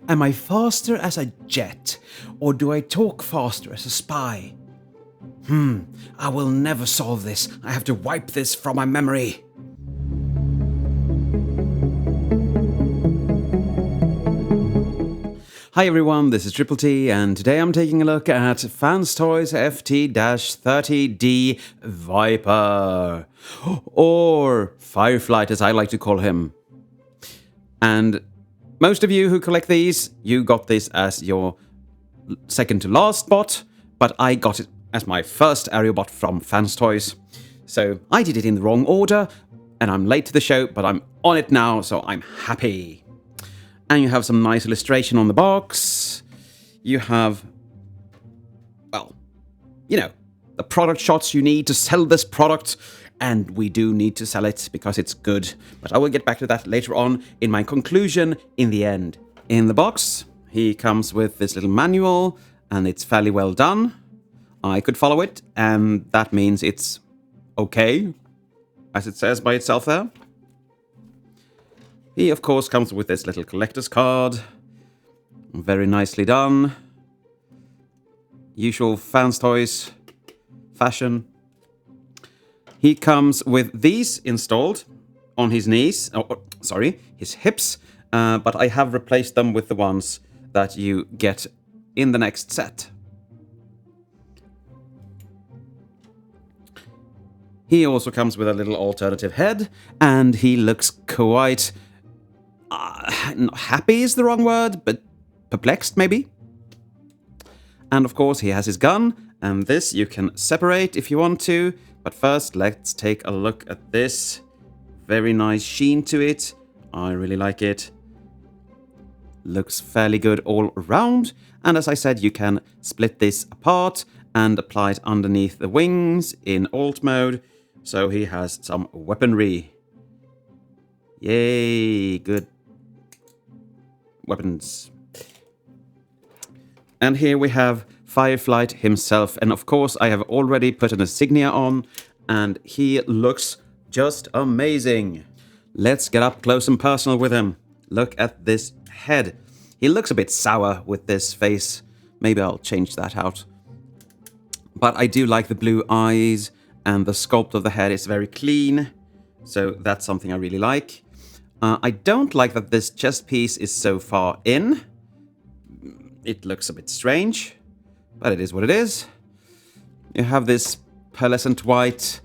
Am I faster as a jet, or do I talk faster as a spy? I will never solve this. I have to wipe this from my memory. Hi everyone, this is Triple T, and today I'm taking a look at Fans Toys FT-30D Viper, or Fireflight as I like to call him. And most of you who collect these, you got this as your second to last bot, but I got it as my first Aerialbot from Fans Toys. So I did it in the wrong order, and I'm late to the show, but I'm on it now, so I'm happy. And you have some nice illustration on the box. You have, well, you know, the product shots you need to sell this product. And we do need to sell it because it's good. But I will get back to that later on in my conclusion in the end. In the box, he comes with this little manual, and it's fairly well done. I could follow it, and that means it's okay, as it says by itself there. He, of course, comes with this little collector's card. Very nicely done. Usual Fans Toys fashion. He comes with these installed on his knees, his hips, but I have replaced them with the ones that you get in the next set. He also comes with a little alternative head, and he looks quite... happy is the wrong word, but perplexed maybe. And of course he has his gun, and this you can separate if you want to. But first let's take a look at this. Very nice sheen to it. I really like it. Looks fairly good all around. And as I said, you can split this apart and apply it underneath the wings in alt mode. So he has some weaponry. Yay, good weapons. And here we have Fireflight himself, and of course I have already put an insignia on, and he looks just amazing. Let's get up close and personal with him. Look at this head. He looks a bit sour with this face. Maybe I'll change that out. But I do like the blue eyes, and the sculpt of the head is very clean, so that's something I really like. I don't like that this chest piece is so far in. It looks a bit strange, but it is what it is. You have this pearlescent white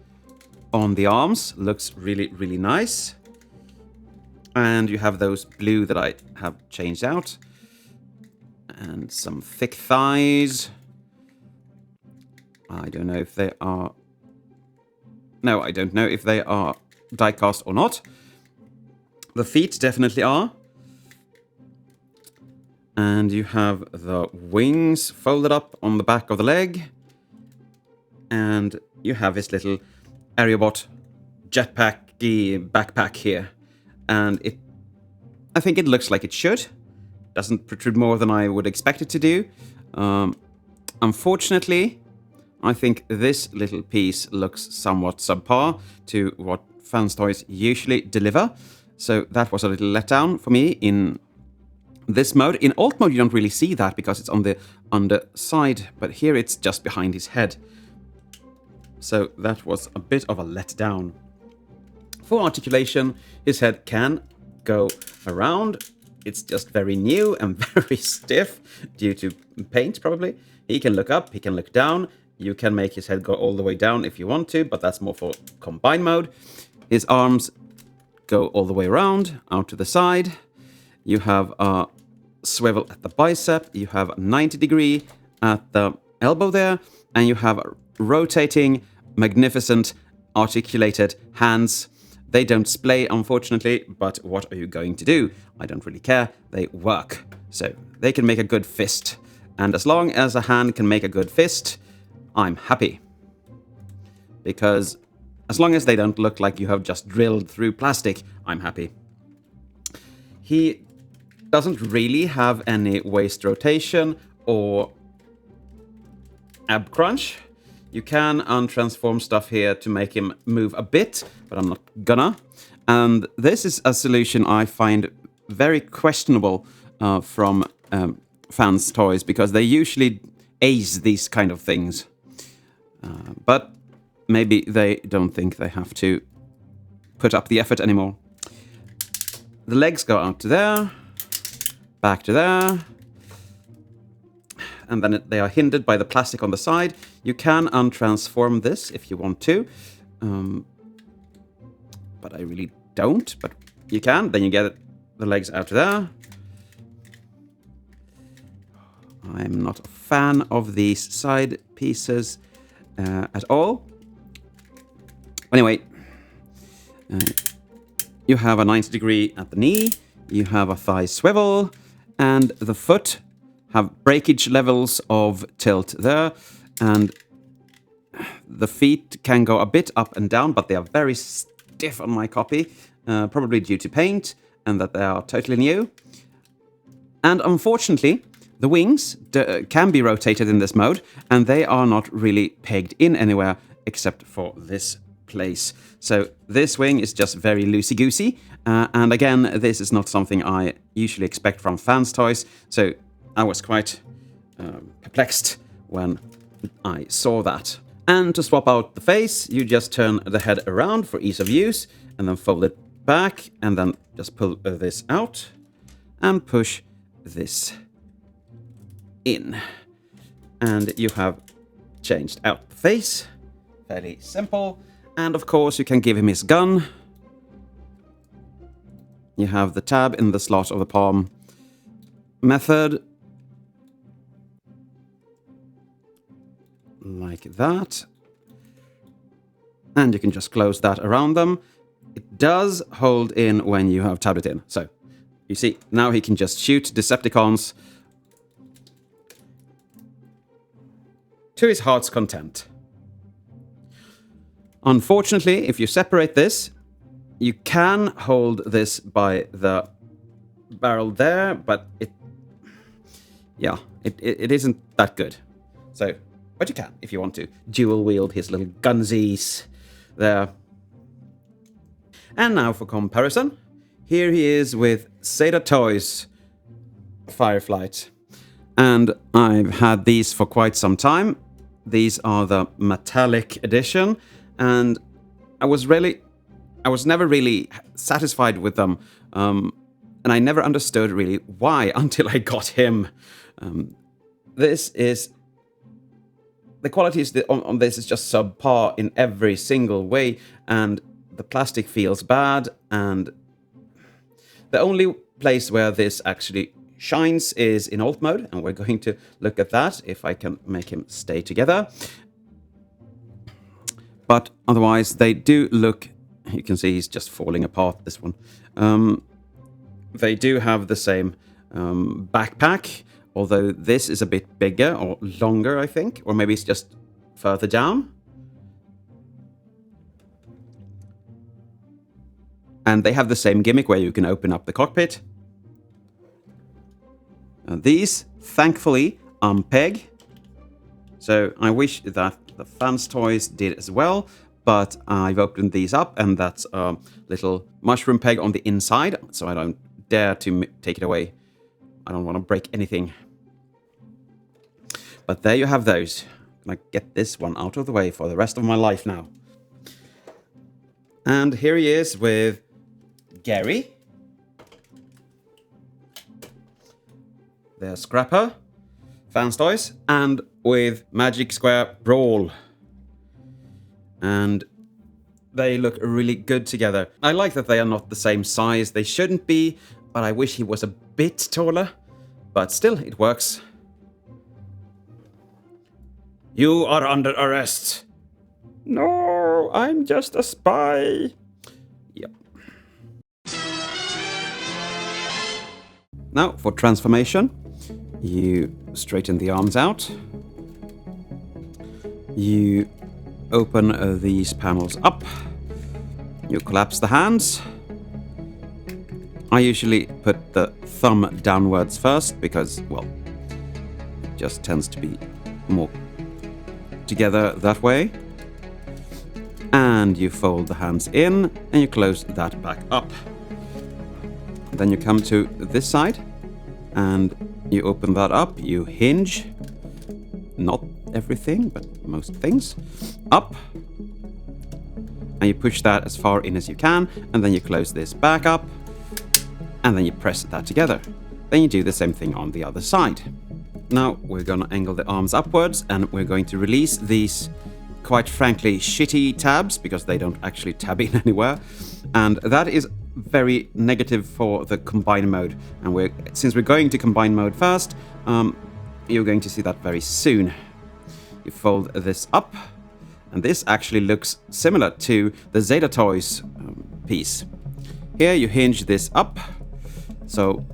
on the arms. Looks really, really nice. And you have those blue that I have changed out. And some thick thighs. I don't know if they are... No, I don't know if they are die-cast or not. The feet definitely are. And you have the wings folded up on the back of the leg. And you have this little Aerialbot jetpack-y backpack here. And I think it looks like it should. Doesn't protrude more than I would expect it to do. Unfortunately, I think this little piece looks somewhat subpar to what Fans Toys usually deliver. So that was a little letdown for me in this mode. In alt mode you don't really see that because it's on the underside, but here it's just behind his head. So that was a bit of a letdown. For articulation, his head can go around. It's just very new and very stiff due to paint probably. He can look up, he can look down. You can make his head go all the way down if you want to, but that's more for combine mode. His arms go all the way around, out to the side. You have a swivel at the bicep. You have a 90 degree at the elbow there. And you have rotating, magnificent, articulated hands. They don't splay, unfortunately, but what are you going to do? I don't really care. They work. So they can make a good fist. And as long as a hand can make a good fist, I'm happy. Because as long as they don't look like you have just drilled through plastic, I'm happy. He doesn't really have any waist rotation or ab crunch. You can untransform stuff here to make him move a bit, but I'm not gonna. And this is a solution I find very questionable from Fans Toys, because they usually ace these kind of things. But maybe they don't think they have to put up the effort anymore. The legs go out to there, back to there, and then they are hindered by the plastic on the side. You can untransform this if you want to, but I really don't, but you can. Then you get the legs out to there. I'm not a fan of these side pieces at all. Anyway, you have a 90 degree at the knee, you have a thigh swivel, and the foot have breakage levels of tilt there, and the feet can go a bit up and down, but they are very stiff on my copy, probably due to paint, and that they are totally new. And unfortunately, the wings can be rotated in this mode, and they are not really pegged in anywhere except for this place. So this wing is just very loosey-goosey, and again, this is not something I usually expect from Fans Toys, so I was quite perplexed when I saw that. And to swap out the face, you just turn the head around for ease of use, and then fold it back, and then just pull this out, and push this in. And you have changed out the face. Fairly simple. And of course, you can give him his gun. You have the tab in the slot of the palm method. Like that. And you can just close that around them. It does hold in when you have tabbed it in. So, you see, now he can just shoot Decepticons to his heart's content. Unfortunately, if you separate this, you can hold this by the barrel there, but it isn't that good. So, but you can, if you want to, dual wield his little gunsies there. And now for comparison, here he is with Seda Toys Fireflight. And I've had these for quite some time. These are the metallic edition, and I was never really satisfied with them, and I never understood really why until I got him. The quality on this is just subpar in every single way, and the plastic feels bad, and the only place where this actually shines is in alt mode, and we're going to look at that if I can make him stay together. But otherwise, they do look, you can see he's just falling apart, this one. They do have the same backpack, although this is a bit bigger or longer, I think, or maybe it's just further down. And they have the same gimmick where you can open up the cockpit. These, thankfully, unpeg. So I wish that the Fans Toys did as well, but I've opened these up, and that's a little mushroom peg on the inside, so I don't dare to take it away. I don't want to break anything. But there you have those. I'm gonna get this one out of the way for the rest of my life now. And here he is with Gary. There's Scrapper, Fans Toys, and with Magic Square Brawl. And they look really good together. I like that they are not the same size. They shouldn't be, but I wish he was a bit taller. But still, it works. You are under arrest. No, I'm just a spy. Yep. Now, for transformation. You straighten the arms out. You open these panels up. You collapse the hands. I usually put the thumb downwards first because, well, it just tends to be more together that way. And you fold the hands in and you close that back up. Then you come to this side. and you open that up, you hinge, not everything, but most things, up, and you push that as far in as you can, and then you close this back up, and then you press that together. Then you do the same thing on the other side. Now we're gonna angle the arms upwards, and we're going to release these, quite frankly, shitty tabs, because they don't actually tab in anywhere, and that is very negative for the combine mode. And since we're going to combine mode first, you're going to see that very soon. You fold this up, and this actually looks similar to the Zeta Toys piece. Here you hinge this up, so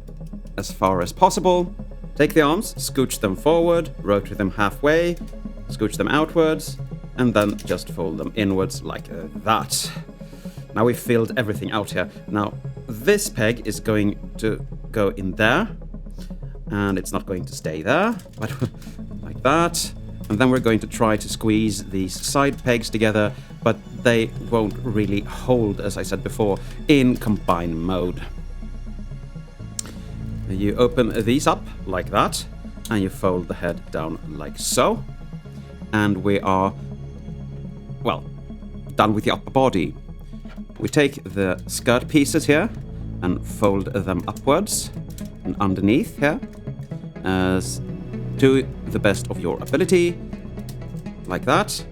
as far as possible. Take the arms, scooch them forward, rotate them halfway, scooch them outwards, and then just fold them inwards like that. Now we've filled everything out here. Now this peg is going to go in there, and it's not going to stay there, but like that. And then we're going to try to squeeze these side pegs together, but they won't really hold, as I said before, in combine mode. You open these up like that, and you fold the head down like so. And we are, well, done with the upper body. We take the skirt pieces here and fold them upwards and underneath here, as to the best of your ability, like that.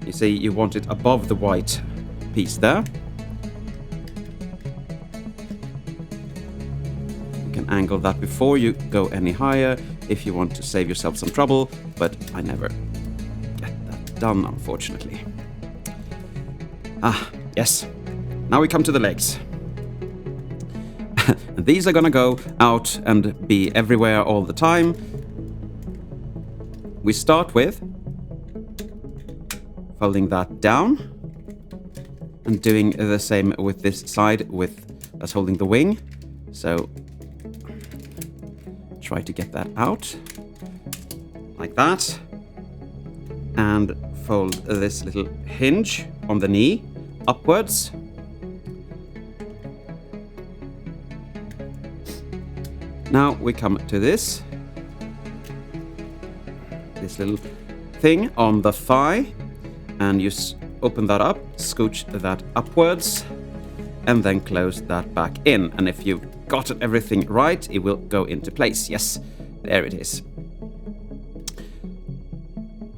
You see, you want it above the white piece there. You can angle that before you go any higher if you want to save yourself some trouble, but I never get that done, unfortunately. Ah, yes. Now we come to the legs. And these are gonna go out and be everywhere all the time. We start with folding that down and doing the same with this side as holding the wing. So try to get that out like that, and fold this little hinge on the knee upwards. Now we come to this little thing on the thigh, and you open that up, scooch that upwards, and then close that back in. And if you've gotten everything right, it will go into place. Yes, there it is.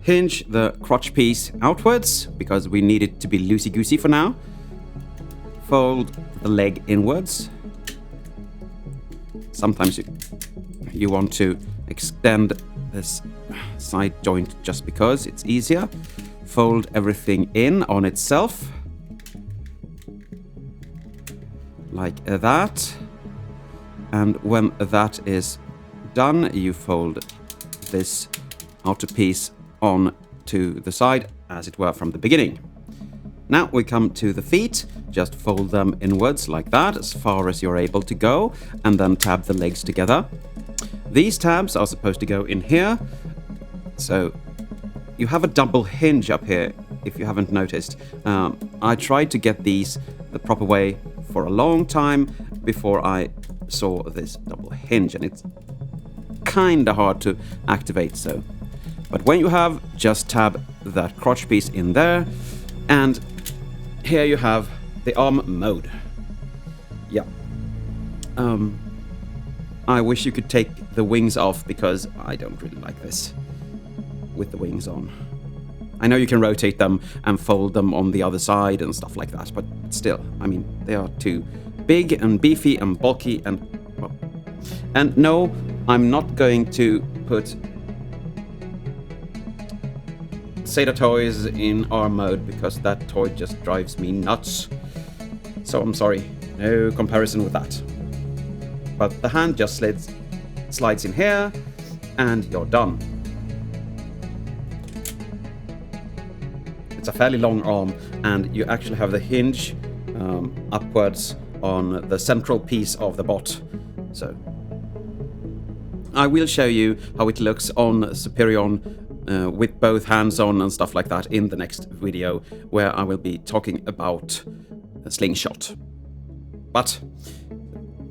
Hinge the crotch piece outwards, because we need it to be loosey-goosey for now. Fold the leg inwards. Sometimes you want to extend this side joint just because it's easier. Fold everything in on itself, like that. And when that is done, you fold this outer piece on to the side, as it were, from the beginning. Now we come to the feet. Just fold them inwards like that, as far as you're able to go, and then tab the legs together. These tabs are supposed to go in here, so you have a double hinge up here, if you haven't noticed. I tried to get these the proper way for a long time before I saw this double hinge, and it's kinda hard to activate, so. But when you have, just tab that crotch piece in there, and here you have the arm mode. Yeah. I wish you could take the wings off, because I don't really like this with the wings on. I know you can rotate them and fold them on the other side and stuff like that, but still, I mean, they are too big and beefy and bulky and, well. And no, I'm not going to put Zeta Toys in arm mode, because that toy just drives me nuts. So I'm sorry, no comparison with that. But the hand just slides in here, and you're done. It's a fairly long arm, and you actually have the hinge upwards on the central piece of the bot. So I will show you how it looks on Superion with both hands on and stuff like that in the next video, where I will be talking about a slingshot. But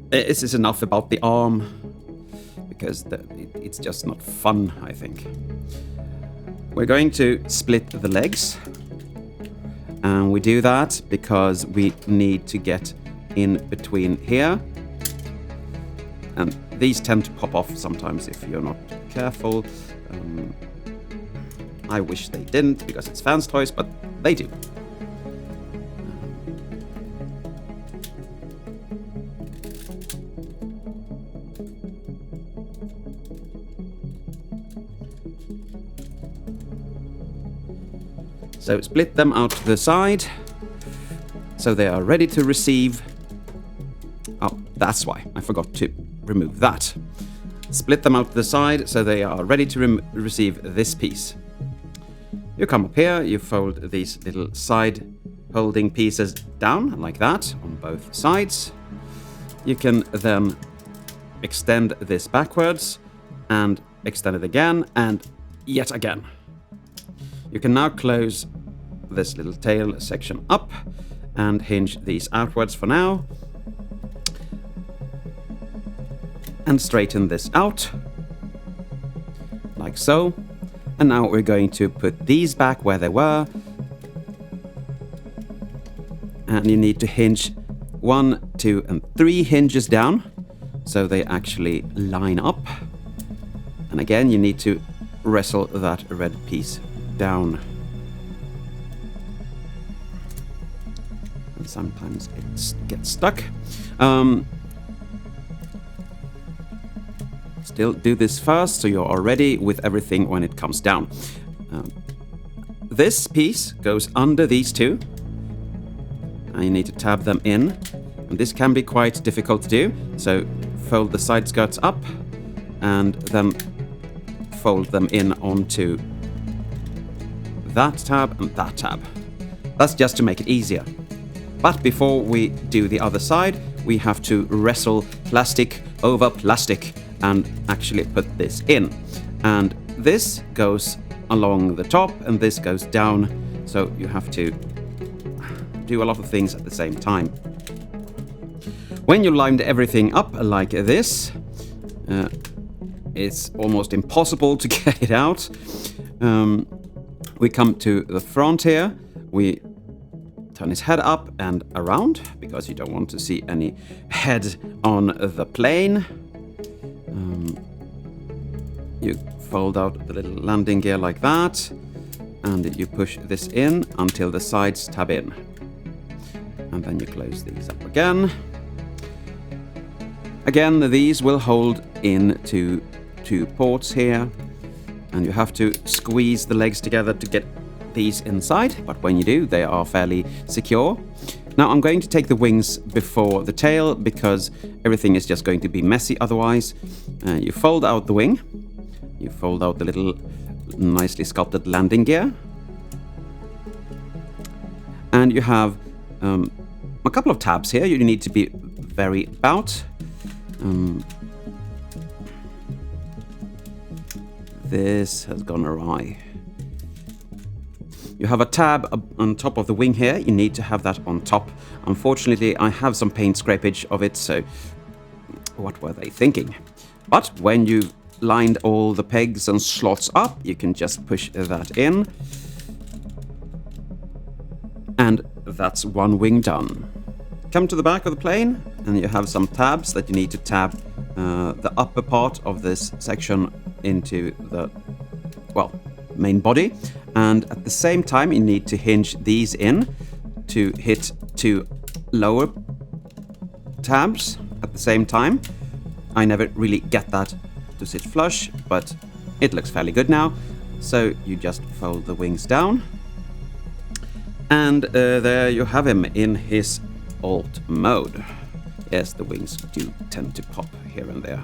this is enough about the arm. because it's just not fun, I think. We're going to split the legs. And we do that because we need to get in between here. And these tend to pop off sometimes if you're not careful. I wish they didn't because it's fans toys, but they do. So split them out to the side, so they are ready to receive. Oh, that's why I forgot to remove that. Split them out to the side, so they are ready to receive this piece. You come up here, you fold these little side holding pieces down, like that, on both sides. You can then extend this backwards, and extend it again, and yet again. You can now close this little tail section up and hinge these outwards for now. And straighten this out, like so. And now we're going to put these back where they were. And you need to hinge 1, 2, and 3 hinges down, so they actually line up. And again, you need to wrestle that red piece down. And sometimes it gets stuck. Still do this first, so you're all ready with everything when it comes down. This piece goes under these two, and you need to tab them in. And this can be quite difficult to do, so fold the side skirts up, and then fold them in onto that tab and that tab. That's just to make it easier. But before we do the other side, we have to wrestle plastic over plastic and actually put this in. And this goes along the top and this goes down, so you have to do a lot of things at the same time. When you lined everything up like this, it's almost impossible to get it out. We come to the front here, we turn his head up and around, because you don't want to see any head on the plane. You fold out the little landing gear like that, and you push this in until the sides tab in. And then you close these up again. Again, these will hold into 2 ports here, and you have to squeeze the legs together to get these inside, but when you do, they are fairly secure. Now I'm going to take the wings before the tail, because everything is just going to be messy otherwise. You fold out the wing, you fold out the little nicely sculpted landing gear, and you have a couple of tabs here you need to be very about. This has gone awry. You have a tab on top of the wing here. You need to have that on top. Unfortunately, I have some paint scrapage of it, so what were they thinking? But when you've lined all the pegs and slots up, you can just push that in. And that's one wing done. Come to the back of the plane, and you have some tabs that you need to tab the upper part of this section into the, well, main body. And at the same time, you need to hinge these in to hit 2 lower tabs at the same time. I never really get that to sit flush, but it looks fairly good now. So you just fold the wings down. And there you have him in his alt mode. Yes, the wings do tend to pop here and there.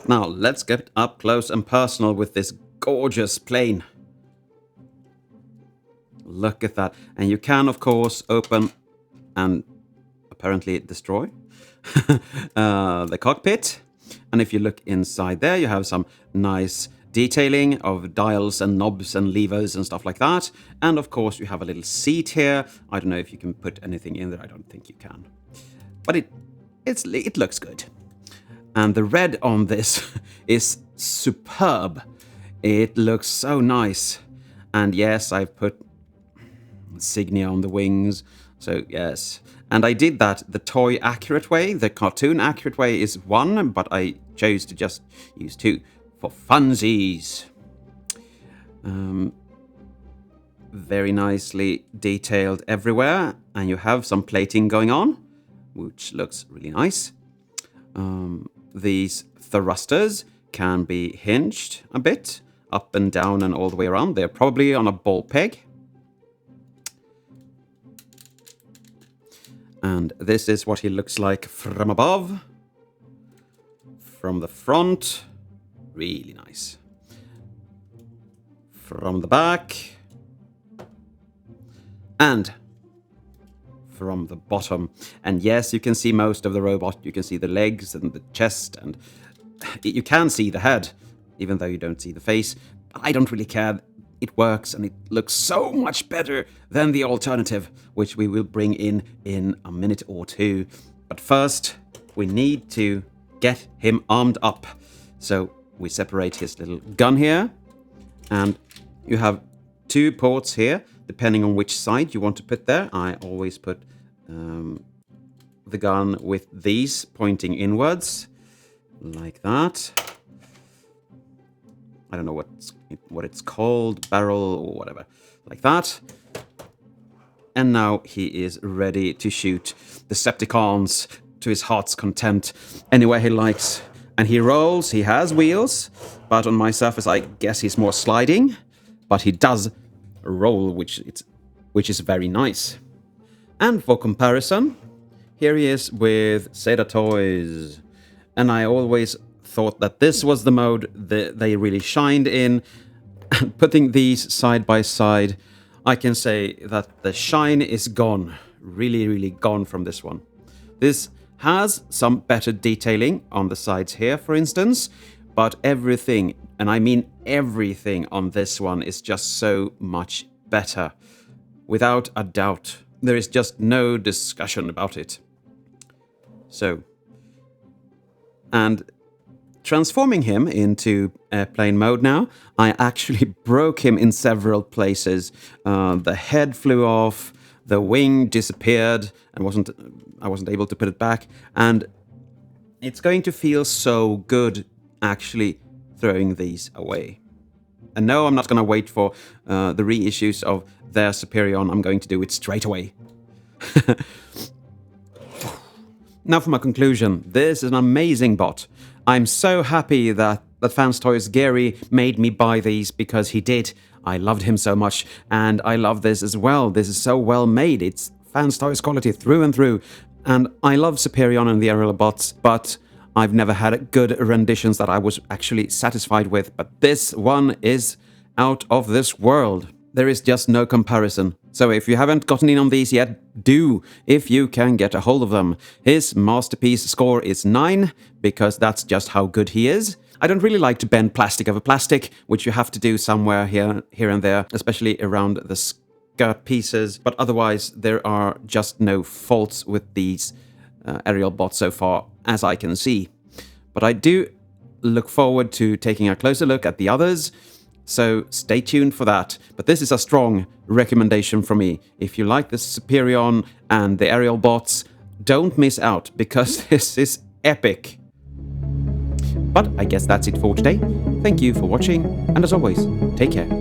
Now let's get up close and personal with this gorgeous plane. Look at that. And you can, of course, open and apparently destroy the cockpit. And if you look inside there, you have some nice detailing of dials and knobs and levers and stuff like that. And of course, you have a little seat here. I don't know if you can put anything in there. I don't think you can. But it looks good. And the red on this is superb. It looks so nice. And yes, I've put insignia on the wings. So yes. And I did that the toy accurate way. The cartoon accurate way is 1, but I chose to just use 2 for funsies. Very nicely detailed everywhere. And you have some plating going on, which looks really nice. These thrusters can be hinged a bit, up and down and all the way around. They're probably on a ball peg. And this is what he looks like from above. From the front, really nice. From the back. And from the bottom. And yes, you can see most of the robot. You can see the legs and the chest, and you can see the head, even though you don't see the face. I don't really care. It works, and it looks so much better than the alternative, which we will bring in a minute or two. But first, we need to get him armed up. So we separate his little gun here, and you have 2 ports here, depending on which side you want to put there. I always put the gun with these pointing inwards, like that. I don't know what it's called, barrel or whatever, like that. And now he is ready to shoot Decepticons to his heart's content anywhere he likes. And he rolls, he has wheels, but on my surface I guess he's more sliding. But he does roll, which is very nice. And for comparison, here he is with Seda Toys. And I always thought that this was the mode that they really shined in. And putting these side by side, I can say that the shine is gone. Really, really gone from this one. This has some better detailing on the sides here, for instance. But everything, and I mean everything on this one, is just so much better. Without a doubt. There is just no discussion about it. So, and transforming him into airplane mode now, I actually broke him in several places. The head flew off, the wing disappeared, and I wasn't able to put it back. And it's going to feel so good actually throwing these away. And no, I'm not going to wait for the reissues of their Superion. I'm going to do it straight away. Now for my conclusion. This is an amazing bot. I'm so happy that Fans Toys Gary made me buy these, because he did. I loved him so much, and I love this as well. This is so well made. It's Fans Toys quality through and through. And I love Superion and the Aerialbots, but I've never had good renditions that I was actually satisfied with. But this one is out of this world. There is just no comparison. So if you haven't gotten in on these yet, do, if you can get a hold of them. His masterpiece score is 9, because that's just how good he is. I don't really like to bend plastic over plastic, which you have to do somewhere here and there, especially around the skirt pieces. But otherwise, there are just no faults with these Aerialbots so far, as I can see. But I do look forward to taking a closer look at the others. So stay tuned for that. But this is a strong recommendation from me. If you like the Superion and the Aerialbots, don't miss out, because this is epic. But I guess that's it for today. Thank you for watching, and as always, take care.